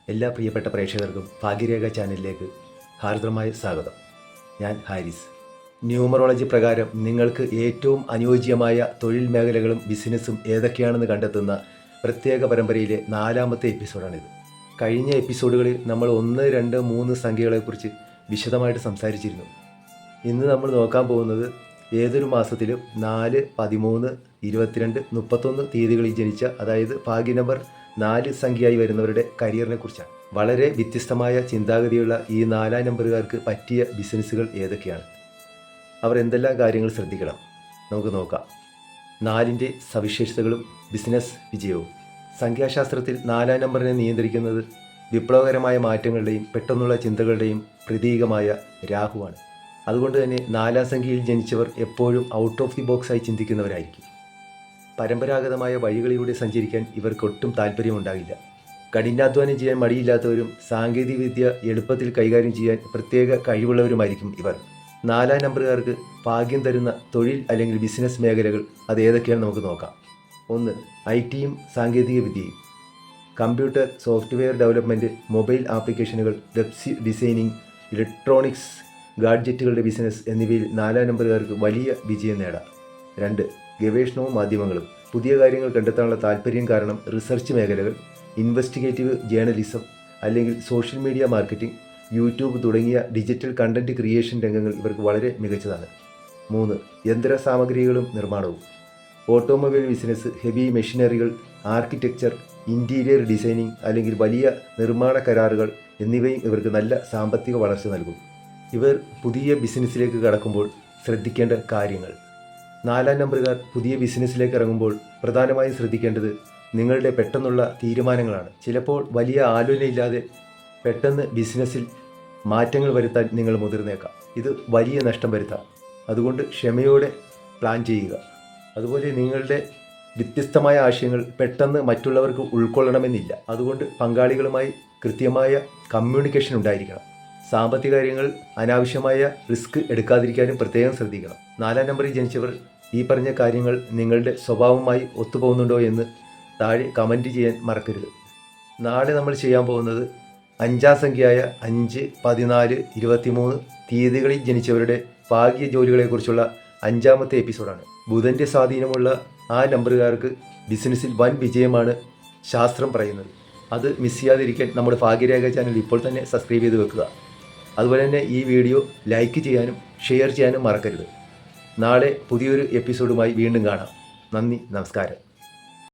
എല്ലാ പ്രിയപ്പെട്ട പ്രേക്ഷകർക്കും ഭാഗ്യരേഖ ചാനലിലേക്ക് ഹാർദവമായ സ്വാഗതം. ഞാൻ ഹാരിസ്. ന്യൂമറോളജി പ്രകാരം നിങ്ങൾക്ക് ഏറ്റവും അനുയോജ്യമായ തൊഴിൽ മേഖലകളും ബിസിനസ്സും ഏതൊക്കെയാണെന്ന് കണ്ടെത്തുന്ന പ്രത്യേക പരമ്പരയിലെ 4ാമത്തെ എപ്പിസോഡാണിത്. കഴിഞ്ഞ എപ്പിസോഡുകളിൽ നമ്മൾ 1, 2, 3 സംഖ്യകളെക്കുറിച്ച് വിശദമായിട്ട് സംസാരിച്ചിരുന്നു. ഇന്ന് നമ്മൾ നോക്കാൻ പോകുന്നത് ഏതൊരു മാസത്തിലും 4, 13, 22, 31 തീയതികളിൽ ജനിച്ച, അതായത് ഭാഗ്യ നമ്പർ 4 സംഖ്യയായി വരുന്നവരുടെ കരിയറിനെ കുറിച്ചാണ്. വളരെ വ്യത്യസ്തമായ ചിന്താഗതിയുള്ള ഈ 4ാം നമ്പറുകാർക്ക് പറ്റിയ ബിസിനസ്സുകൾ ഏതൊക്കെയാണ്, അവർ എന്തെല്ലാം കാര്യങ്ങൾ ശ്രദ്ധിക്കണം, നമുക്ക് നോക്കാം. 4ൻ്റെ സവിശേഷതകളും ബിസിനസ് വിജയവും. സംഖ്യാശാസ്ത്രത്തിൽ 4ാം നമ്പറിനെ നിയന്ത്രിക്കുന്നത് വിപ്ലവകരമായ മാറ്റങ്ങളുടെയും പെട്ടെന്നുള്ള ചിന്തകളുടെയും പ്രതീകമായ രാഹുവാണ്. അതുകൊണ്ട് തന്നെ 4ാം സംഖ്യയിൽ ജനിച്ചവർ എപ്പോഴും ഔട്ട് ഓഫ് ദി ബോക്സായി ചിന്തിക്കുന്നവരായിരിക്കും. പരമ്പരാഗതമായ വഴികളിലൂടെ സഞ്ചരിക്കാൻ ഇവർക്ക് ഒട്ടും താല്പര്യമുണ്ടാകില്ല. കഠിനാധ്വാനം ചെയ്യാൻ മടിയില്ലാത്തവരും സാങ്കേതികവിദ്യ എളുപ്പത്തിൽ കൈകാര്യം ചെയ്യാൻ പ്രത്യേക കഴിവുള്ളവരുമായിരിക്കും ഇവർ. 4ാം നമ്പറുകാർക്ക് ഭാഗ്യം തരുന്ന തൊഴിൽ അല്ലെങ്കിൽ ബിസിനസ് മേഖലകൾ അത് ഏതൊക്കെയാണ് നമുക്ക് നോക്കാം. 1. IT-യും സാങ്കേതിക വിദ്യയും. കമ്പ്യൂട്ടർ, സോഫ്റ്റ്വെയർ ഡെവലപ്മെൻറ്റ്, മൊബൈൽ ആപ്ലിക്കേഷനുകൾ, വെബ് ഡിസൈനിങ്, ഇലക്ട്രോണിക്സ് ഗാഡ്ജറ്റുകളുടെ ബിസിനസ് എന്നിവയിൽ 4ാം നമ്പറുകാർക്ക് വലിയ വിജയം നേടാം. 2. ഗവേഷണവും മാധ്യമങ്ങളും. പുതിയ കാര്യങ്ങൾ കണ്ടെത്താനുള്ള താല്പര്യം കാരണം റിസർച്ച് മേഖലകൾ, ഇൻവെസ്റ്റിഗേറ്റീവ് ജേർണലിസം അല്ലെങ്കിൽ സോഷ്യൽ മീഡിയ മാർക്കറ്റിംഗ്, യൂട്യൂബ് തുടങ്ങിയ ഡിജിറ്റൽ കണ്ടൻറ് ക്രിയേഷൻ രംഗങ്ങൾ ഇവർക്ക് വളരെ മികച്ചതാണ്. 3. യന്ത്ര സാമഗ്രികളും നിർമ്മാണവും. ഓട്ടോമൊബൈൽ ബിസിനസ്, ഹെവി മെഷീനറികൾ, ആർക്കിടെക്ചർ, ഇൻറ്റീരിയർ ഡിസൈനിങ് അല്ലെങ്കിൽ വലിയ നിർമ്മാണ കരാറുകൾ എന്നിവയും ഇവർക്ക് നല്ല സാമ്പത്തിക വളർച്ച നൽകും. ഇവർ പുതിയ ബിസിനസ്സിലേക്ക് കടക്കുമ്പോൾ ശ്രദ്ധിക്കേണ്ട കാര്യങ്ങൾ. 4ാം നമ്പറുകാർ പുതിയ ബിസിനസ്സിലേക്ക് ഇറങ്ങുമ്പോൾ പ്രധാനമായും ശ്രദ്ധിക്കേണ്ടത് നിങ്ങളുടെ പെട്ടെന്നുള്ള തീരുമാനങ്ങളാണ്. ചിലപ്പോൾ വലിയ ആലോചനയില്ലാതെ പെട്ടെന്ന് ബിസിനസ്സിൽ മാറ്റങ്ങൾ വരുത്താൻ നിങ്ങൾ മുതിർന്നേക്കാം. ഇത് വലിയ നഷ്ടം വരുത്താം. അതുകൊണ്ട് ക്ഷമയോടെ പ്ലാൻ ചെയ്യുക. അതുപോലെ നിങ്ങളുടെ വ്യത്യസ്തമായ ആശയങ്ങൾ പെട്ടെന്ന് മറ്റുള്ളവർക്ക് ഉൾക്കൊള്ളണമെന്നില്ല. അതുകൊണ്ട് പങ്കാളികളുമായി കൃത്യമായ കമ്മ്യൂണിക്കേഷൻ ഉണ്ടായിരിക്കണം. സാമ്പത്തിക കാര്യങ്ങൾ അനാവശ്യമായ റിസ്ക് എടുക്കാതിരിക്കാനും പ്രത്യേകം ശ്രദ്ധിക്കണം. 4ാം നമ്പറിൽ ജനിച്ചവർ ഈ പറഞ്ഞ കാര്യങ്ങൾ നിങ്ങളുടെ സ്വഭാവവുമായി ഒത്തുപോകുന്നുണ്ടോ എന്ന് താഴെ കമൻറ്റ് ചെയ്യാൻ മറക്കരുത്. നാളെ നമ്മൾ ചെയ്യാൻ പോകുന്നത് 5ാം സംഖ്യയായ 5, 14, 23 തീയതികളിൽ ജനിച്ചവരുടെ ഭാഗ്യ ജോലികളെക്കുറിച്ചുള്ള 5ാമത്തെ എപ്പിസോഡാണ്. ബുധൻ്റെ സ്വാധീനമുള്ള ആ നമ്പറുകാർക്ക് ബിസിനസ്സിൽ വൻ വിജയമാണ് ശാസ്ത്രം പറയുന്നത്. അത് മിസ് ചെയ്യാതിരിക്കാൻ നമ്മുടെ ഭാഗ്യരേഖ ചാനൽ ഇപ്പോൾ തന്നെ സബ്സ്ക്രൈബ് ചെയ്ത് വെക്കുക. അതുപോലെ തന്നെ ഈ വീഡിയോ ലൈക്ക് ചെയ്യാനും ഷെയർ ചെയ്യാനും മറക്കരുത്. നാളെ പുതിയൊരു എപ്പിസോഡുമായി വീണ്ടും കാണാം. നന്ദി, നമസ്കാരം.